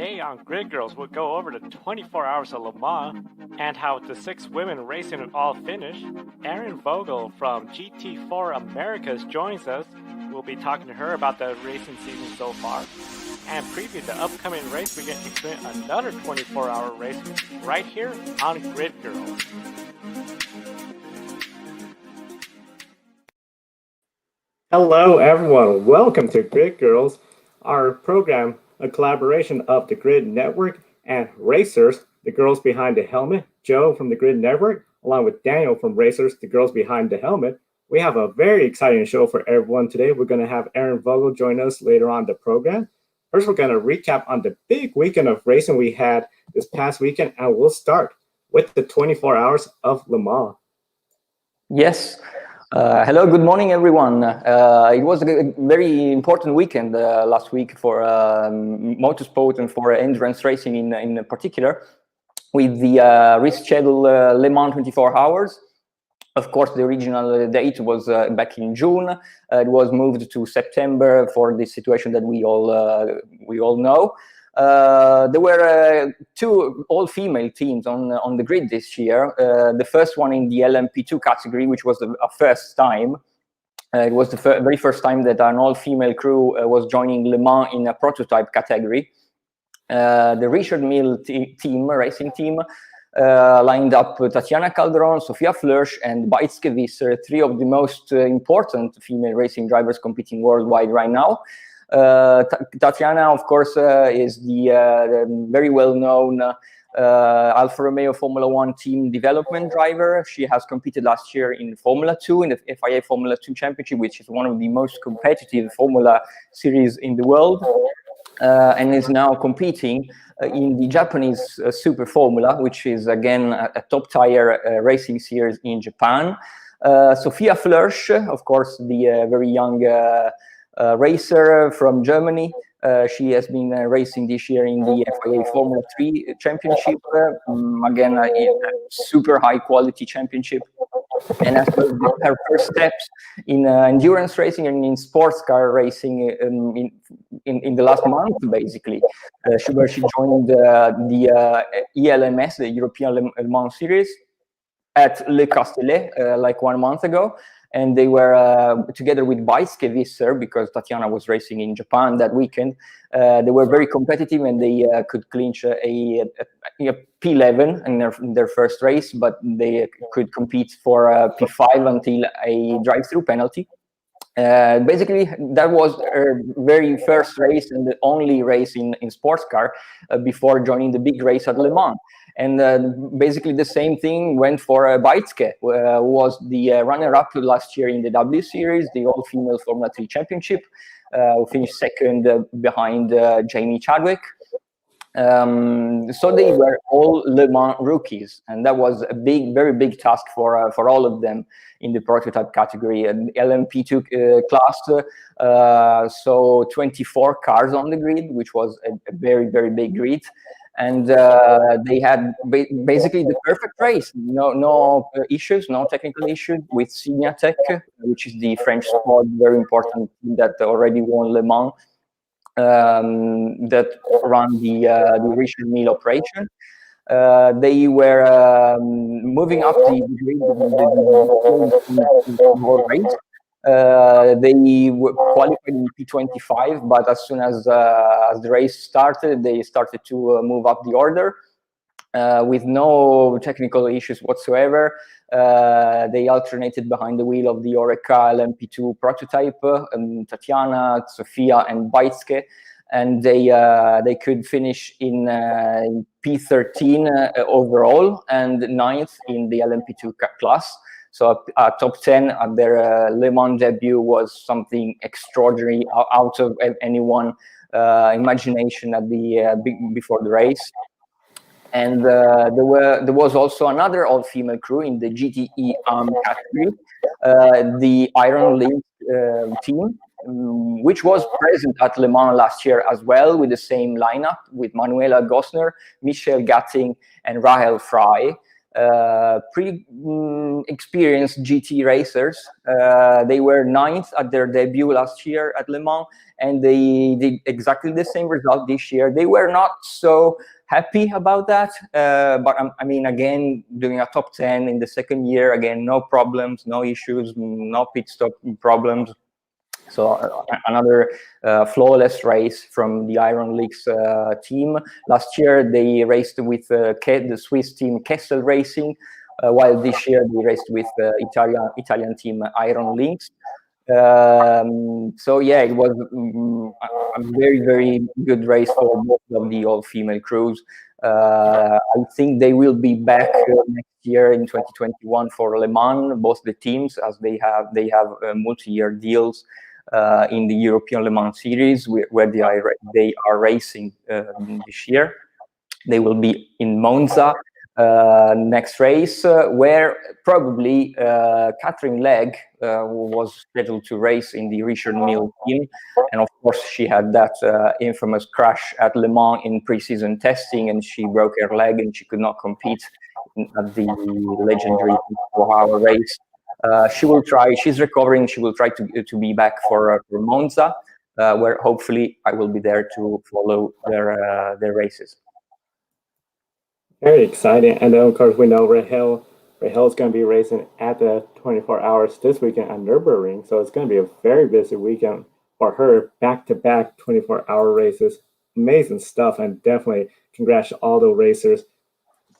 Today on Grid Girls, we'll go over the 24 hours of Le Mans and how the 6 women racing all finished. Erin Vogel from GT4 Americas joins us. We'll be talking to her about the racing season so far and preview the upcoming race. We get to experience another 24-hour race right here on Grid Girls. Hello everyone, welcome to Grid Girls, our program, a collaboration of the Grid Network and Racers, the girls behind the helmet, Joe from the Grid Network, along with Daniel from Racers, the girls behind the helmet. We have a very exciting show for everyone today. We're going to have Erin Vogel join us later on the program. First, we're going to recap on the big weekend of racing we had this past weekend, and we'll start with the 24 hours of Le Mans. Yes. Hello, good morning, everyone. It was a very important weekend last week for motorsport and for endurance racing in particular, with the rescheduled Le Mans 24 hours. Of course, the original date was back in June. It was moved to September for the situation that we all know. There were 2 all-female teams on the grid this year. The first one in the LMP2 category, which was a first time. It was the very first time that an all-female crew was joining Le Mans in a prototype category. The Richard Mille racing team lined up Tatiana Calderon, Sofia Flörsch, and Beitske Visser, 3 of the most important female racing drivers competing worldwide right now. Tatiana, of course, is the very well-known Alfa Romeo Formula 1 team development driver. She has competed last year in Formula 2, in the FIA Formula 2 Championship, which is one of the most competitive Formula series in the world, and is now competing in the Japanese Super Formula, which is, again, a top-tier racing series in Japan. Sofia Flörsch, of course, the very young racer from Germany. She has been racing this year in the FIA Formula 3 Championship, again, a super high quality championship, and as well her first steps in endurance racing and in sports car racing in the last month, basically. She joined the ELMS, the European Le Mans Series, at Le Castellet like 1 month ago. And they were together with Beitske Visser, because Tatiana was racing in Japan that weekend. They were very competitive, and they could clinch a P11 in their first race, but they could compete for P5 until a drive-through penalty. Basically, that was her very first race and the only race in sports car before joining the big race at Le Mans. And basically the same thing went for Beitske, who was the runner-up last year in the W Series, the all-female Formula 3 Championship, who finished second behind Jamie Chadwick. So they were all Le Mans rookies, and that was a very big task for all of them in the prototype category. And LMP2 class, so 24 cars on the grid, which was a very big grid. And they had basically the perfect race. No issues, no technical issues with Signatec, which is the French squad, very important team that already won Le Mans, that run the Richard Mille operation. They were moving up the grid the race. They were qualified in P25, but as soon as the race started, they started to move up the order with no technical issues whatsoever. They alternated behind the wheel of the Oreca LMP2 prototype, Tatiana, Sofia, and Beitske, and they could finish in P13 overall and 9th in the LMP2 class. So a top 10 at their Le Mans debut was something extraordinary, out of anyone's imagination at before the race. And there was also another all-female crew in the GTE category, the Iron Link team, which was present at Le Mans last year as well, with the same lineup, with Manuela Gosner, Michelle Gatting, and Rahel Fry. pretty experienced GT racers. They were ninth at their debut last year at Le Mans, and they did exactly the same result this year. They were not so happy about that, but I mean, again, doing a top 10 in the second year, again, no problems, no issues, no pit stop problems. So another flawless race from the Iron League's team. Last year they raced with the Swiss team Kessel Racing, while this year they raced with Italian team Iron Links. So yeah, it was a very good race for both of the all-female crews. I think they will be back next year in 2021 for Le Mans, both the teams, as they have multi-year deals in the European Le Mans series, where they are racing this year. They will be in Monza next race, where probably Catherine Legg was scheduled to race in the Richard Mille team. And of course, she had that infamous crash at Le Mans in pre-season testing, and she broke her leg and she could not compete at the legendary 4-hour race. She will try. She's recovering. She will try to be back for Monza, where hopefully I will be there to follow their races. Very exciting. And then, of course, we know Rahel's going to be racing at the 24 hours this weekend at Nürburgring. So it's going to be a very busy weekend for her. Back-to-back 24-hour races. Amazing stuff. And definitely congrats to all the racers.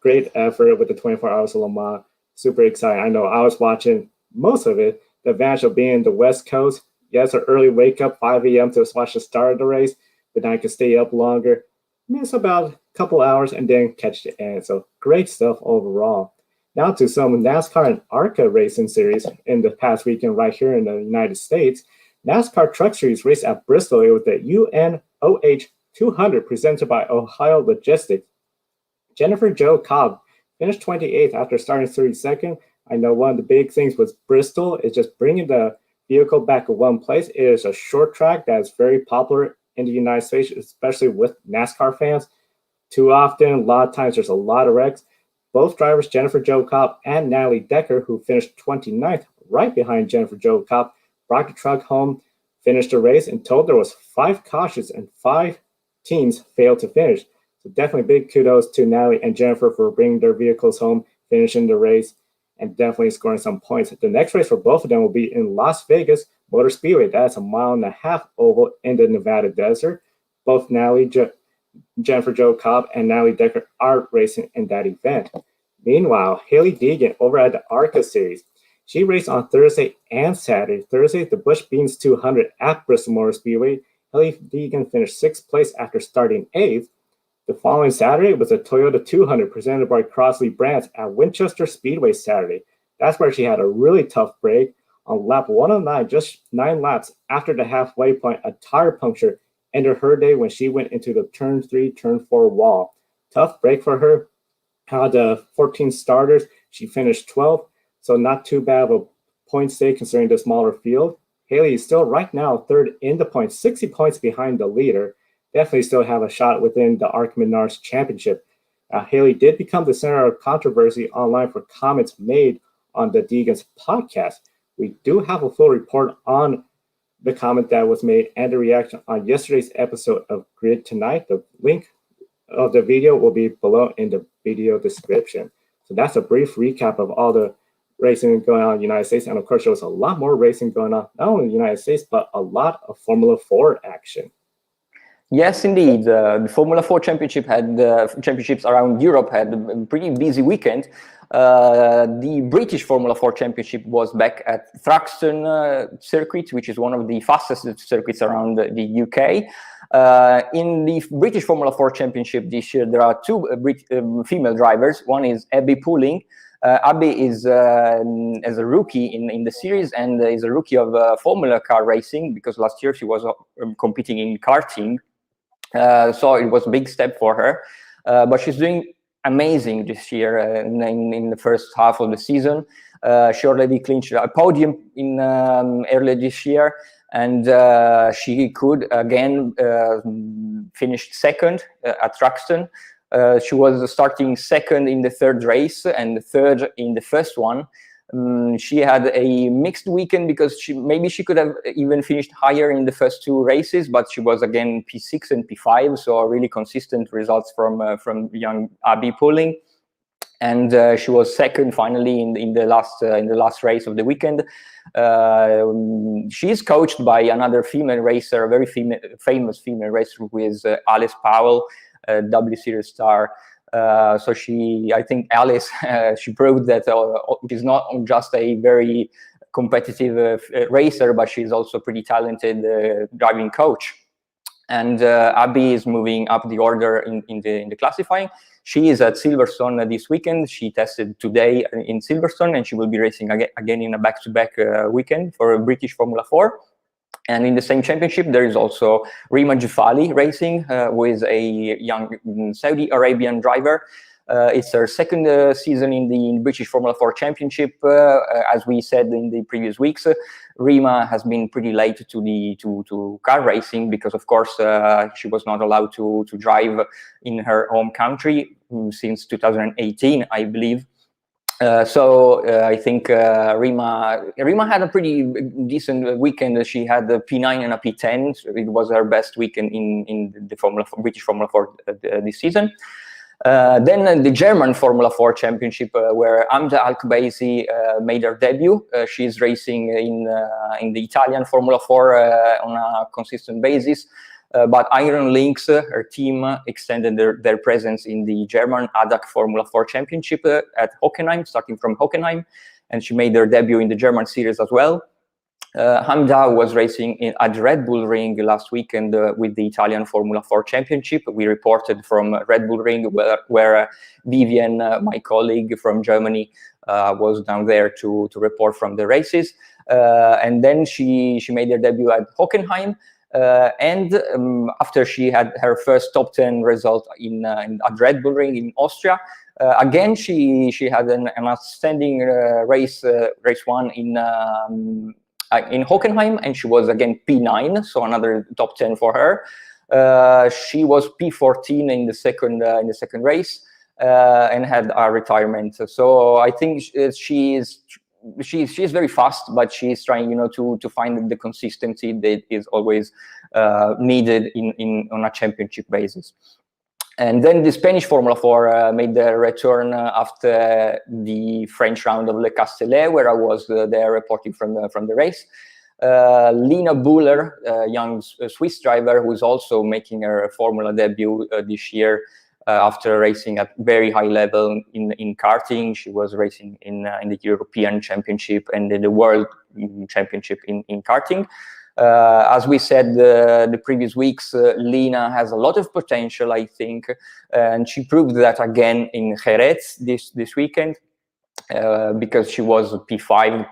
Great effort with the 24 hours of Le Mans. Super exciting. I know I was watching most of it. The advantage of being in the West Coast. Yes, an early wake up, 5 a.m. to watch the start of the race. But then I could stay up longer. Miss about a couple hours and then catch the end. So great stuff overall. Now to some NASCAR and ARCA racing series in the past weekend right here in the United States. NASCAR Truck Series raced at Bristol with the UNOH 200 presented by Ohio Logistics. Jennifer Jo Cobb finished 28th after starting 32nd. I know one of the big things with Bristol is just bringing the vehicle back in one place. It is a short track that is very popular in the United States, especially with NASCAR fans. Too often, a lot of times, there's a lot of wrecks. Both drivers, Jennifer Jo Cobb and Natalie Decker, who finished 29th, right behind Jennifer Jo Cobb, brought the truck home, finished the race, and told there was 5 cautions and 5 teams failed to finish. So definitely big kudos to Natalie and Jennifer for bringing their vehicles home, finishing the race, and definitely scoring some points. The next race for both of them will be in Las Vegas Motor Speedway. That's a 1.5 mile oval in the Nevada desert. Both Jennifer Jo Cobb and Natalie Decker are racing in that event. Meanwhile, Hailie Deegan over at the ARCA Series, she raced on Thursday and Saturday. Thursday, the Busch Beans 200 at Bristol Motor Speedway. Hailie Deegan finished 6th place after starting 8th. The following Saturday was a Toyota 200 presented by Crossley Brands at Winchester Speedway Saturday. That's where she had a really tough break. On lap 109, just 9 laps after the halfway point, a tire puncture ended her day when she went into the turn 3, turn 4 wall. Tough break for her. Out of the 14 starters, she finished 12th, so not too bad of a point stay considering the smaller field. Hailie is still right now 3rd in the points, 60 points behind the leader. Definitely still have a shot within the ARC Menards Championship. Hailie did become the center of controversy online for comments made on the Deegan's podcast. We do have a full report on the comment that was made and the reaction on yesterday's episode of Grid Tonight. The link of the video will be below in the video description. So that's a brief recap of all the racing going on in the United States. And of course, there was a lot more racing going on, not only in the United States, but a lot of Formula 4 action. Yes, indeed. The Formula 4 championship had championships around Europe had a pretty busy weekend. The British Formula 4 championship was back at Thruxton circuit, which is one of the fastest circuits around the UK. In the British Formula 4 championship this year, there are 2 female drivers. One is Abby Pulling. Abby is as a rookie in the series and is a rookie of Formula car racing because last year she was competing in karting. So it was a big step for her, but she's doing amazing this year in the first half of the season. She already clinched a podium in earlier this year, and she could again finish 2nd at Thruxton. She was starting second in the third race and third in the first one. She had a mixed weekend because maybe she could have even finished higher in the first two races, but she was again P6 and P5, so really consistent results from young Abby Pulling. And she was second finally in the last race of the weekend. She is coached by another female racer, a very famous female racer, who is Alice Powell, W Series star. So I think Alice, she proved that she's not just a very competitive racer, but she's also pretty talented driving coach. And Abby is moving up the order in the classifying. She is at Silverstone this weekend. She tested today in Silverstone, and she will be racing again in a back-to-back weekend for British Formula 4. And in the same championship, there is also Rima Jufali racing with a young Saudi Arabian driver. It's her second season in the British Formula 4 Championship. As we said in the previous weeks, Rima has been pretty late to car racing because, of course, she was not allowed to drive in her home country since 2018, I believe. So I think Rima had a pretty decent weekend. She had a P9 and a P10. It was her best weekend in the British Formula 4 this season. Then the German Formula 4 Championship, where Amda Alkbaisi made her debut. She's racing in the Italian Formula 4 on a consistent basis. But Iron Lynx, her team, extended their presence in the German ADAC Formula 4 Championship at Hockenheim, starting from Hockenheim, and she made her debut in the German series as well. Hamda was racing at Red Bull Ring last weekend with the Italian Formula 4 Championship. We reported from Red Bull Ring where Vivian, my colleague from Germany, was down there to report from the races. And then she made her debut at Hockenheim. And after she had her first top 10 result at Red Bull Ring in Austria, again she had an outstanding race one in Hockenheim, and she was again P9, so another top 10 for her. She was P14 in the second race and had a retirement. So I think she's very fast, but she's trying, to find the consistency that is always needed on a championship basis. And then the Spanish Formula 4 made their return after the French round of Le Castellet, where I was there reporting from the race. Lina Buller, a young Swiss driver who is also making her Formula debut this year after racing at very high level in karting. She was racing in the European Championship and in the World Championship in karting. As we said the previous weeks, Lina has a lot of potential, I think, and she proved that again in Jerez this weekend because she was P5,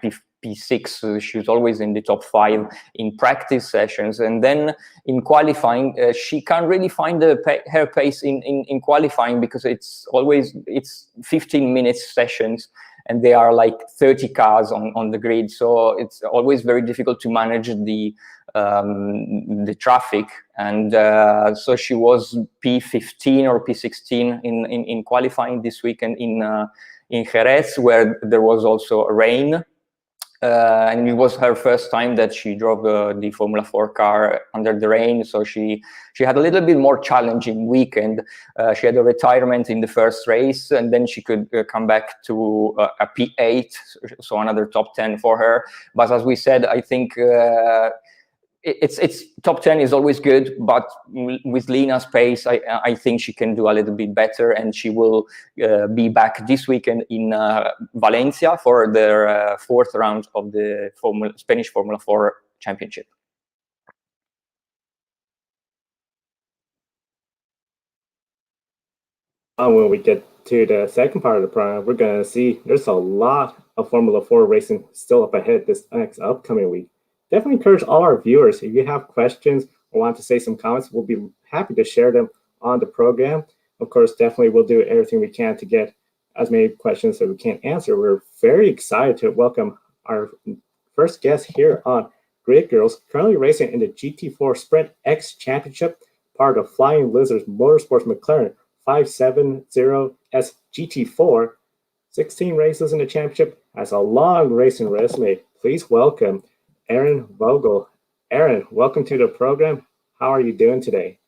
P6. She was always in the top 5 in practice sessions, and then in qualifying, she can't really find her pace in qualifying because it's 15 minutes sessions. And there are like 30 cars on the grid, so it's always very difficult to manage the traffic. And so she was P15 or P16 in qualifying this weekend in Jerez, where there was also rain. And it was her first time that she drove the Formula 4 car under the rain, so she had a little bit more challenging weekend. She had a retirement in the first race, and then she could come back to a P8, so another top 10 for her. But as we said, I think it's top 10 is always good, but with Lina's pace, I think she can do a little bit better, and she will be back this weekend in Valencia for their fourth round of the Spanish Formula 4 Championship. When we get to the second part of the program, we're going to see there's a lot of Formula 4 racing still up ahead this next upcoming week. Definitely encourage all our viewers, if you have questions or want to say some comments, we'll be happy to share them on the program. Of course, definitely we'll do everything we can to get as many questions that we can answer. We're very excited to welcome our first guest here on Grid Girls, currently racing in the GT4 Sprint X Championship, part of Flying Lizards Motorsports McLaren 570S GT4, 16 races in the championship, has a long racing resume. Please welcome Erin Vogel. Erin, welcome to the program. How are you doing today?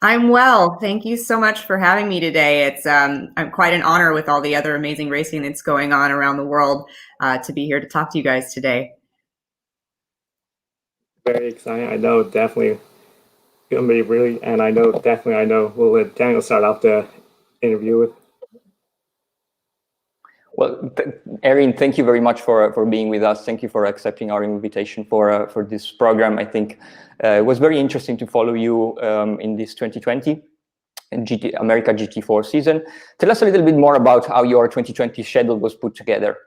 I'm well. Thank you so much for having me today. It's quite an honor with all the other amazing racing that's going on around the world to be here to talk to you guys today. Very exciting. I know definitely gonna be really, and I know we'll let Daniel start off the interview with. Well, Erin, thank you very much for being with us. Thank you for accepting our invitation for this program. I think it was very interesting to follow you in this 2020 America GT4 season. Tell us a little bit more about how your 2020 schedule was put together.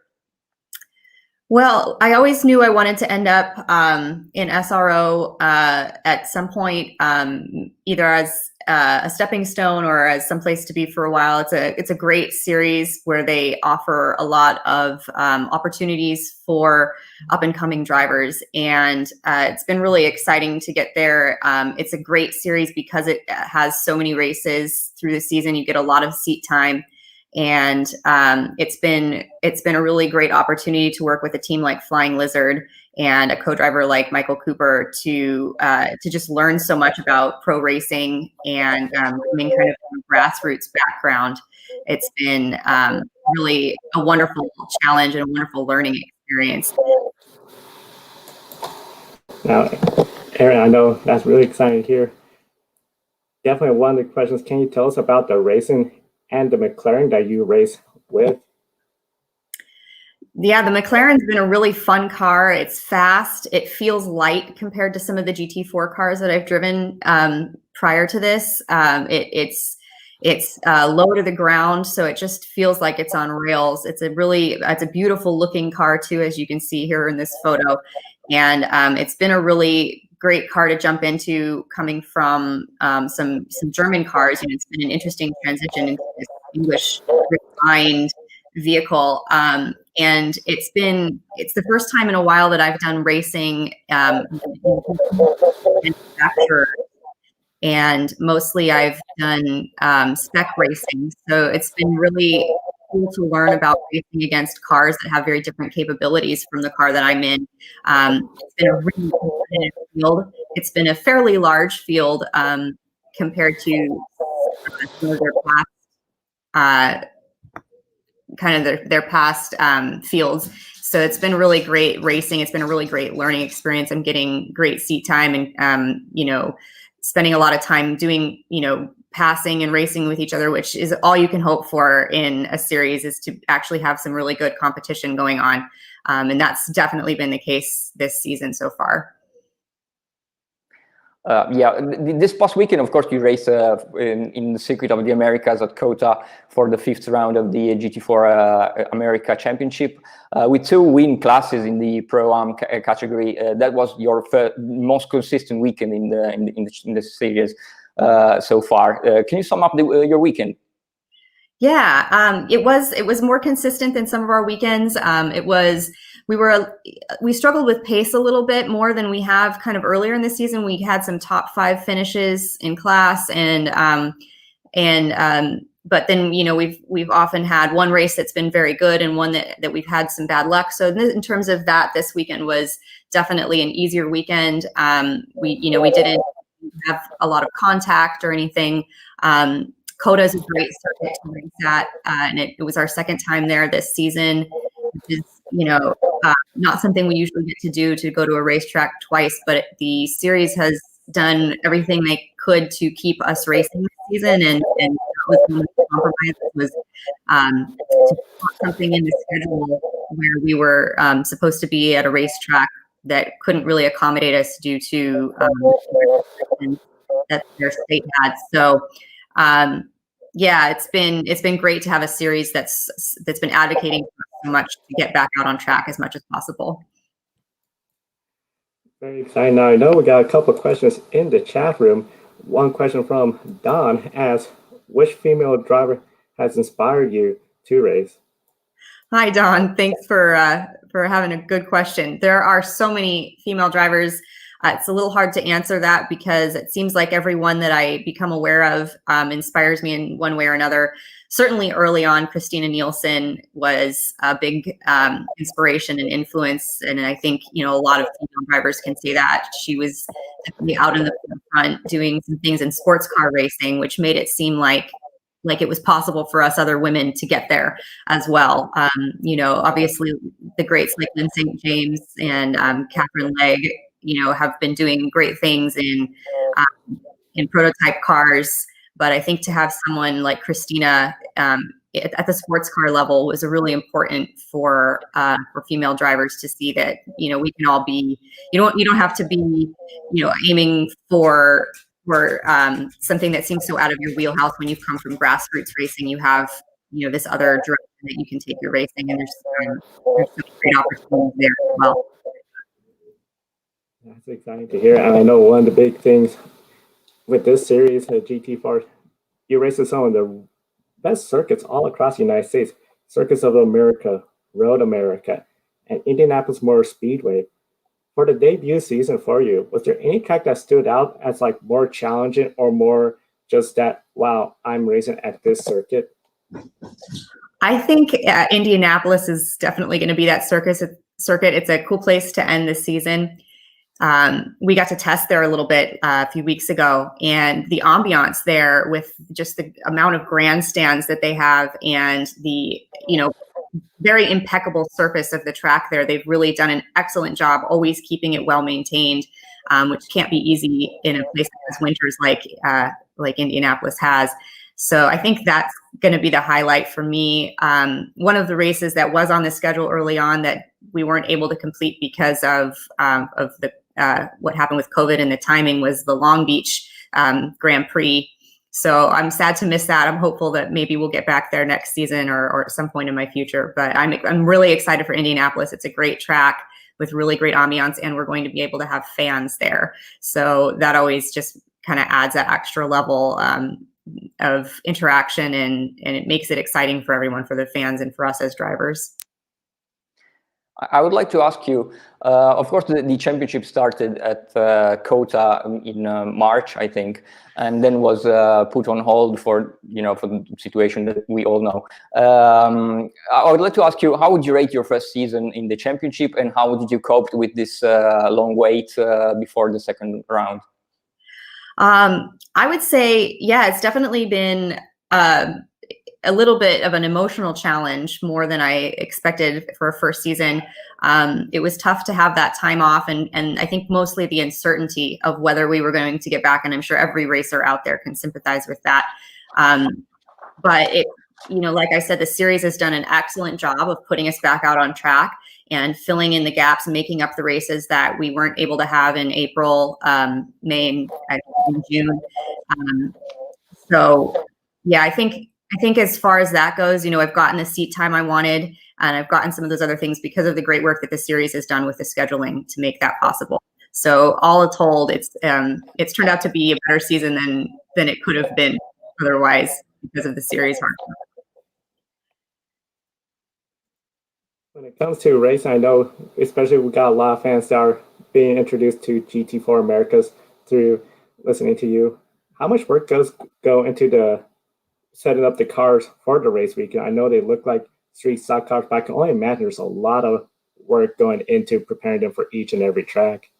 Well, I always knew I wanted to end up in SRO at some point, either as a stepping stone or as some place to be for a while. It's a great series where they offer a lot of opportunities for up and coming drivers, and it's been really exciting to get there. It's a great series because it has so many races through the season. You get a lot of seat time. And it's been a really great opportunity to work with a team like Flying Lizard and a co-driver like Michael Cooper to just learn so much about pro racing and coming kind of from a grassroots background. It's been really a wonderful challenge and a wonderful learning experience. Now, Erin, I know that's really exciting to hear. Definitely one of the questions, can you tell us about the racing and the McLaren that you race with? Yeah, the McLaren's been a really fun car. It's fast. It feels light compared to some of the GT4 cars that I've driven prior to this. It's low to the ground, so it just feels like it's on rails. It's a beautiful looking car too, as you can see here in this photo. And it's been a really great car to jump into, coming from some German cars. It's been an interesting transition into this English refined vehicle, and it's the first time in a while that I've done racing manufacturer, and mostly I've done spec racing. So it's been really cool to learn about racing against cars that have very different capabilities from the car that I'm in. It's been a really competitive field. It's been a fairly large field compared to some of their past fields. So it's been really great racing. It's been a really great learning experience. I'm getting great seat time and spending a lot of time doing passing and racing with each other, which is all you can hope for in a series, is to actually have some really good competition going on. And that's definitely been the case this season so far. This past weekend, of course, you raced in the Circuit of the Americas at COTA for the 5th round of the GT4 America Championship with 2 win classes in the Pro-Am category. That was your most consistent weekend in the series so far. Can you sum up your weekend? Yeah, it was more consistent than some of our weekends. We struggled with pace a little bit more than we have kind of earlier in the season. We had some top 5 finishes in class, but then we've often had one race that's been very good and one that we've had some bad luck. So in terms of that, this weekend was definitely an easier weekend. We didn't have a lot of contact or anything. COTA is a great circuit to race at, and it was our 2nd time there this season, which is not something we usually get to do, to go to a racetrack twice. But the series has done everything they could to keep us racing this season, and that was one of the compromises, was to put something in the schedule where we were supposed to be at a racetrack that couldn't really accommodate us due to that their state had. So it's been great to have a series that's been advocating so much to get back out on track as much as possible. Very exciting. Now I know we got a couple of questions in the chat room. One question from Don asks, which female driver has inspired you to race? Hi, Don. Thanks for having a good question. There are so many female drivers It's a little hard to answer that because it seems like everyone that I become aware of inspires me in one way or another. Certainly early on, Christina Nielsen was a big inspiration and influence. And I think, a lot of female drivers can say that. She was definitely out in the front doing some things in sports car racing, which made it seem like it was possible for us other women to get there as well. Obviously the greats like Lynn St. James and Catherine Legg, have been doing great things in prototype cars. But I think to have someone like Christina at the sports car level was really important for female drivers to see that, we can all be, you don't have to be, aiming for something that seems so out of your wheelhouse. When you've come from grassroots racing, you have, this other direction that you can take your racing, and there's some great opportunities there as well. That's exciting to hear. And I know one of the big things with this series, GT4, you race at some of the best circuits all across the United States, Circuits of America, Road America, and Indianapolis Motor Speedway. For the debut season for you, was there any track that stood out as like more challenging or more just that, wow, I'm racing at this circuit? I think Indianapolis is definitely going to be that circuit. It's a cool place to end the season. We got to test there a little bit a few weeks ago, and the ambiance there with just the amount of grandstands that they have and the, very impeccable surface of the track there. They've really done an excellent job always keeping it well maintained, which can't be easy in a place that has winters like Indianapolis has. So I think that's going to be the highlight for me. One of the races that was on the schedule early on that we weren't able to complete because of the what happened with COVID and the timing was the Long Beach Grand Prix. So I'm sad to miss that. I'm hopeful that maybe we'll get back there next season or at some point in my future. But I'm really excited for Indianapolis. It's a great track with really great ambiance, and we're going to be able to have fans there. So that always just kind of adds that extra level of interaction, and it makes it exciting for everyone, for the fans and for us as drivers. I would like to ask you, of course, the championship started at COTA in March, I think, and then was put on hold for the situation that we all know. I would like to ask you, how would you rate your first season in the championship, and how did you cope with this long wait before the second round? I would say, yeah, it's definitely been a little bit of an emotional challenge, more than I expected for a first season. It was tough to have that time off, and I think mostly the uncertainty of whether we were going to get back, and I'm sure every racer out there can sympathize with that. But it, like I said, the series has done an excellent job of putting us back out on track and filling in the gaps and making up the races that we weren't able to have in April, May, and June. So yeah, I think as far as that goes, I've gotten the seat time I wanted, and I've gotten some of those other things because of the great work that the series has done with the scheduling to make that possible. So all told, it's turned out to be a better season than it could have been otherwise because of the series hard work. When it comes to racing, I know, especially we got a lot of fans that are being introduced to GT4 Americas through listening to you. How much work go into the setting up the cars for the race weekend? I know they look like street stock cars, but I can only imagine there's a lot of work going into preparing them for each and every track.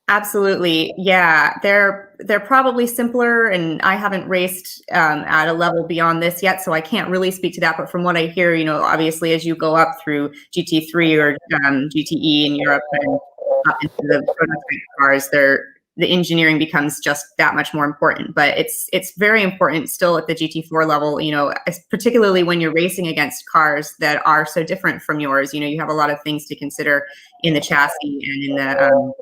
Absolutely. Yeah, they're probably simpler, and I haven't raced at a level beyond this yet, so I can't really speak to that. But from what I hear, obviously as you go up through GT3 or GTE in Europe and up into the prototype cars, the engineering becomes just that much more important. But it's very important still at the GT4 level, particularly when you're racing against cars that are so different from yours. You have a lot of things to consider in the chassis and in the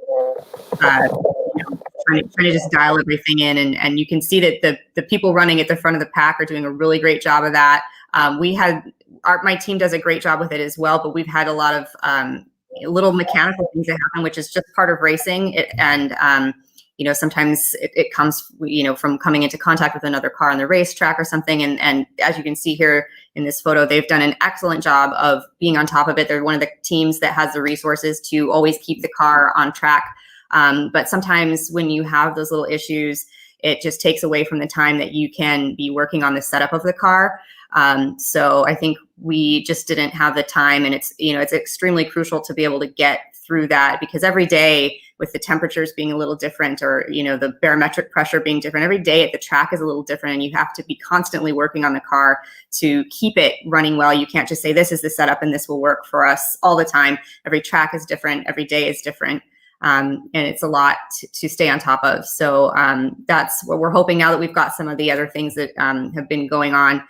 trying to just dial everything in, and you can see that the people running at the front of the pack are doing a really great job of that. My team does a great job with it as well, but we've had a lot of little mechanical things that happen, which is just part of racing. Sometimes it comes, from coming into contact with another car on the racetrack or something. And as you can see here in this photo, they've done an excellent job of being on top of it. They're one of the teams that has the resources to always keep the car on track. But sometimes when you have those little issues, it just takes away from the time that you can be working on the setup of the car. So I think we just didn't have the time, and it's extremely crucial to be able to get through that, because every day with the temperatures being a little different, or the barometric pressure being different, every day at the track is a little different, and you have to be constantly working on the car to keep it running well. You can't just say this is the setup and this will work for us all the time. Every track is different, every day is different. And it's a lot to stay on top of. So that's what we're hoping now that we've got some of the other things that have been going on,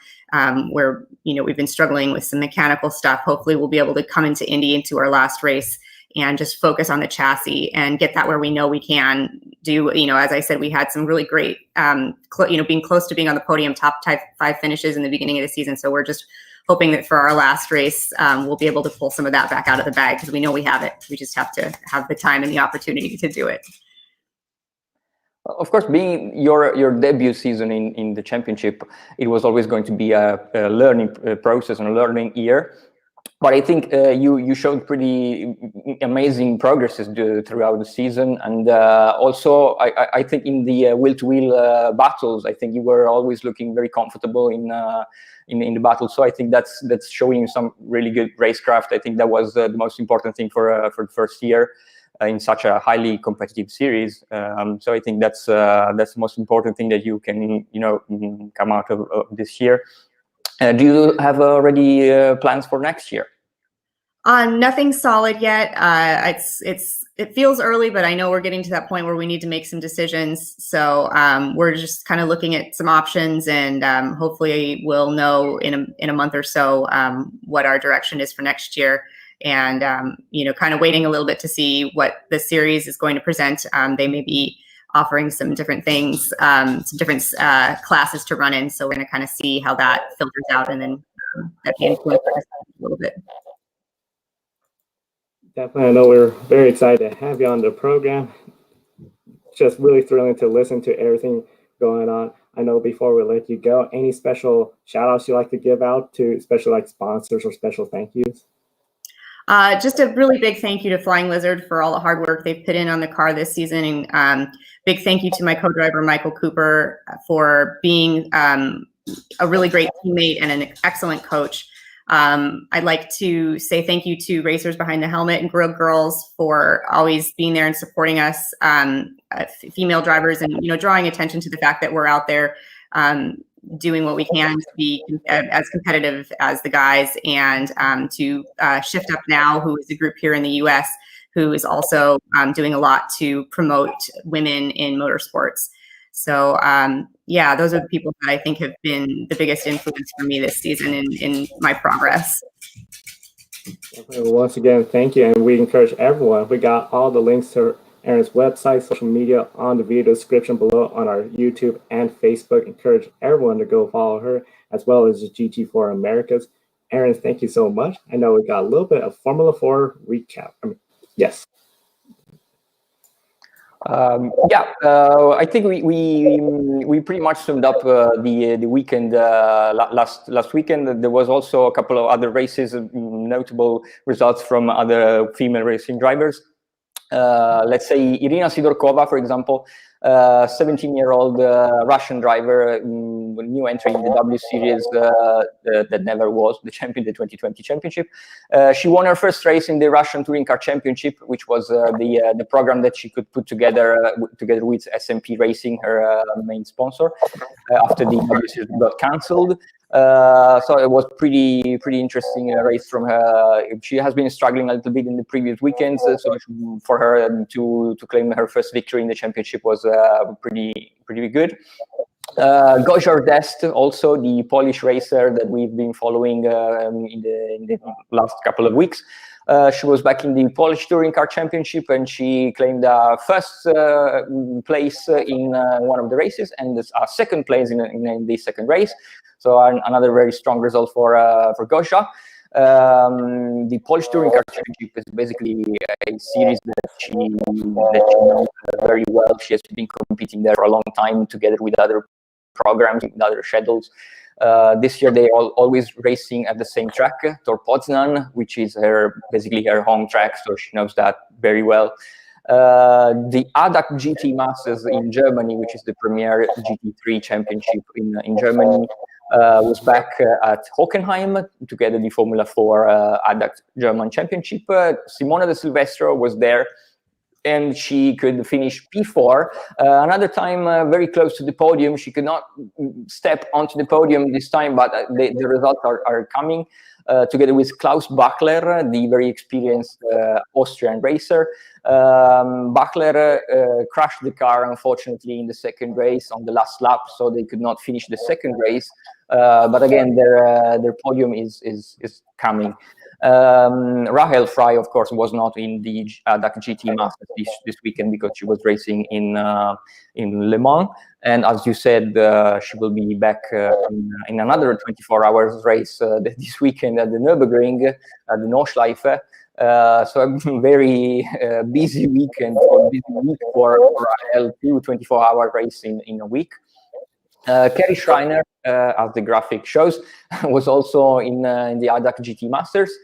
where we've been struggling with some mechanical stuff. Hopefully we'll be able to come into Indy, into our last race, and just focus on the chassis and get that where we know we can do. As I said, we had some really great, being close to being on the podium, top 5 finishes in the beginning of the season. So we're just hoping that for our last race, we'll be able to pull some of that back out of the bag, because we know we have it. We just have to have the time and the opportunity to do it. Of course, being your debut season in the championship, it was always going to be a learning process and a learning year. But I think you showed pretty amazing progresses throughout the season, and also I think in the wheel-to-wheel battles, I think you were always looking very comfortable in the battle. So I think that's showing some really good racecraft. I think that was the most important thing for the first year in such a highly competitive series. So I think that's the most important thing that you can come out of this year. Do you have already plans for next year? Nothing solid yet. It feels early, but I know we're getting to that point where we need to make some decisions. So we're just kind of looking at some options, and hopefully we'll know in a month or so what our direction is for next year. And kind of waiting a little bit to see what the series is going to present. They may be offering some different things, some different classes to run in. So we're going to kind of see how that filters out, and then that may influence our decision a little bit. Definitely, I know we're very excited to have you on the program. Just really thrilling to listen to everything going on. I know before we let you go, any special shout outs you like to give out to, especially like sponsors or special thank yous? Just a really big thank you to Flying Lizard for all the hard work they've put in on the car this season. And big thank you to my co-driver, Michael Cooper, for being a really great teammate and an excellent coach. I'd like to say thank you to Racers Behind the Helmet and Grill Girls for always being there and supporting us, female drivers, and drawing attention to the fact that we're out there doing what we can to be as competitive as the guys, and to Shift Up Now, who is a group here in the U.S. who is also doing a lot to promote women in motorsports. So yeah, those are the people that I think have been the biggest influence for me this season in my progress. Once again, thank you, and we encourage everyone. We got all the links to Erin's website, social media on the video description below on our YouTube and Facebook. Encourage everyone to go follow her, as well as the GT4 Americas. Erin, thank you so much. I know we got a little bit of Formula 4 recap. Yes. I think we pretty much summed up the weekend last weekend. There was also a couple of other races, notable results from other female racing drivers. Let's say Irina Sidorkova, for example, 17-year-old Russian driver, new entry in the W Series that never was the champion, the 2020 championship. She won her first race in the Russian Touring Car Championship, which was the program that she could put together with SMP Racing, her main sponsor, after the W Series got cancelled. So it was pretty interesting race from her. She has been struggling a little bit in the previous weekends, so for her to claim her first victory in the championship was pretty good. Gojor Dest, also the Polish racer that we've been following in the last couple of weeks. She was back in the Polish Touring Car Championship, and she claimed first place in one of the races, and second place in the second race. So another very strong result for Gosia. The Polish Touring Car Championship is basically a series that she knows very well. She has been competing there for a long time together with other programs, with other schedules. This year they are always racing at the same track, Tor Poznan, which is basically her home track, so she knows that very well. The ADAC GT Masters in Germany, which is the premier GT3 championship in Germany, was back at Hockenheim to get the Formula 4 ADAC German Championship. Simona de Silvestro was there, and she could finish P4. Another time, very close to the podium. She could not step onto the podium this time, but the results are coming. Together with Klaus Bachler, the very experienced Austrian racer. Bachler crashed the car, unfortunately, in the second race on the last lap, so they could not finish the second race. But again, their podium is coming. Rahel Frey, of course, was not in the ADAC GT Masters this weekend because she was racing in Le Mans. And as you said, she will be back in another 24 hours race this weekend at the Nürburgring, at the Nordschleife. So a very busy weekend, or busy week for Rahel, 24-hour race in a week. Kerry Schreiner, as the graphic shows, was also in the ADAC GT Masters,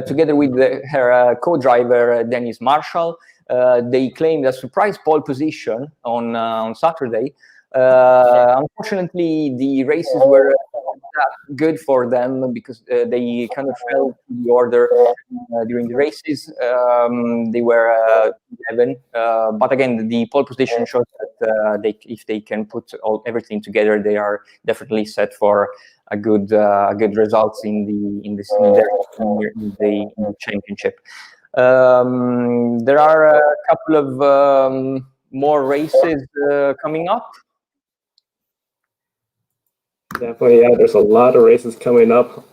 together with her co-driver Dennis Marshall. They claimed a surprise pole position on Saturday. Unfortunately, the races were not good for them because they kind of fell to the order during the races. They were 11, but again, the pole position shows that if they can put everything together, they are definitely set for a good results in the championship. There are a couple of more races coming up. Definitely, yeah. There's a lot of races coming up.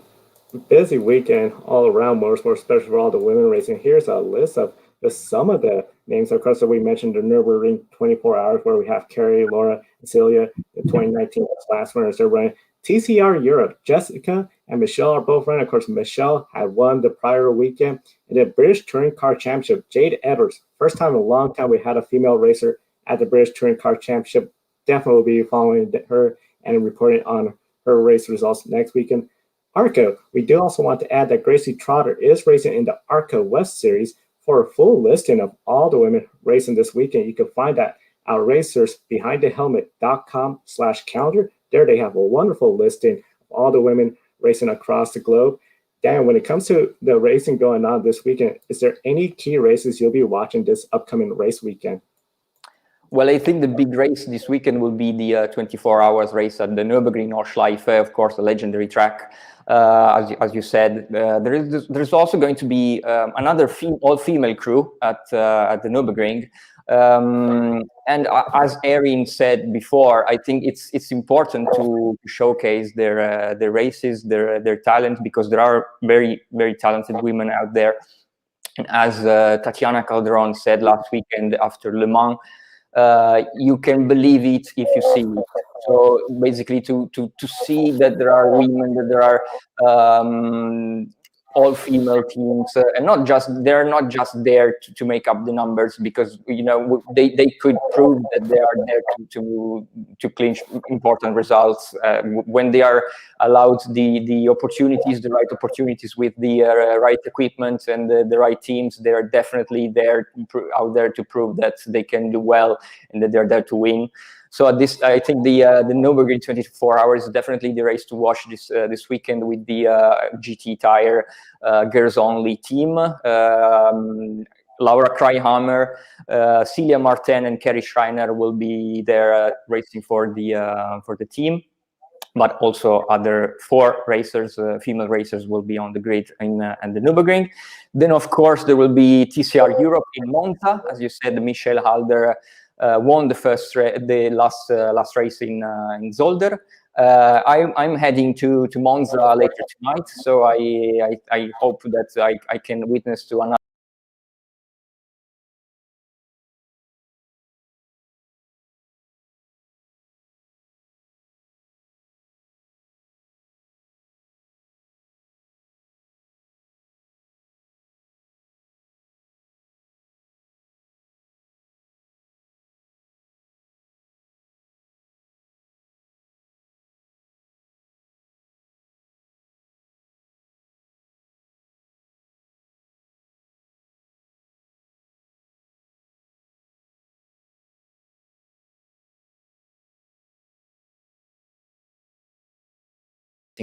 Busy weekend all around motorsport, especially for all the women racing. Here's a list of some of the names. Of course, that we mentioned the Nürburgring 24 hours, where we have Carrie, Laura, and Celia. The 2019 last winners are running. TCR Europe, Jessica and Michelle are both running. Of course, Michelle had won the prior weekend. And the British Touring Car Championship, Jade Edwards. First time in a long time we had a female racer at the British Touring Car Championship. Definitely will be following her and reporting on her race results next weekend. ARCA, we do also want to add that Gracie Trotter is racing in the ARCA West Series. For a full listing of all the women racing this weekend, you can find that at racersbehindthehelmet.com/calendar. There they have a wonderful listing of all the women racing across the globe. Dan, when it comes to the racing going on this weekend, is there any key races you'll be watching this upcoming race weekend? Well, I think the big race this weekend will be the 24 hours race at the Nürburgring Nordschleife, of course, a legendary track. As you said, there's also going to be another all-female crew at the Nürburgring. And as Erin said before, I think it's important to showcase their races, their talent, because there are very, very talented women out there. And as Tatiana Calderon said last weekend after Le Mans, you can believe it if you see it. So basically, to see that there are women, that there are all-female teams, and they're not just there to make up the numbers, because they could prove that they are there to clinch important results when they are allowed the opportunities, the right opportunities with the right equipment and the right teams. They are definitely there out there to prove that they can do well and that they're there to win. So I think the Nürburgring 24 hours is definitely the race to watch this weekend with the GT Tire girls only team. Laura Kraihammer, Celia Martin, and Kerry Schreiner will be there racing for the team. But also other 4 racers, female racers, will be on the grid in the Nürburgring. Then, of course, there will be TCR Europe in Monza. As you said, Michelle Halder won the last race in Zolder. I'm heading to Monza later tonight, so I hope that I can witness to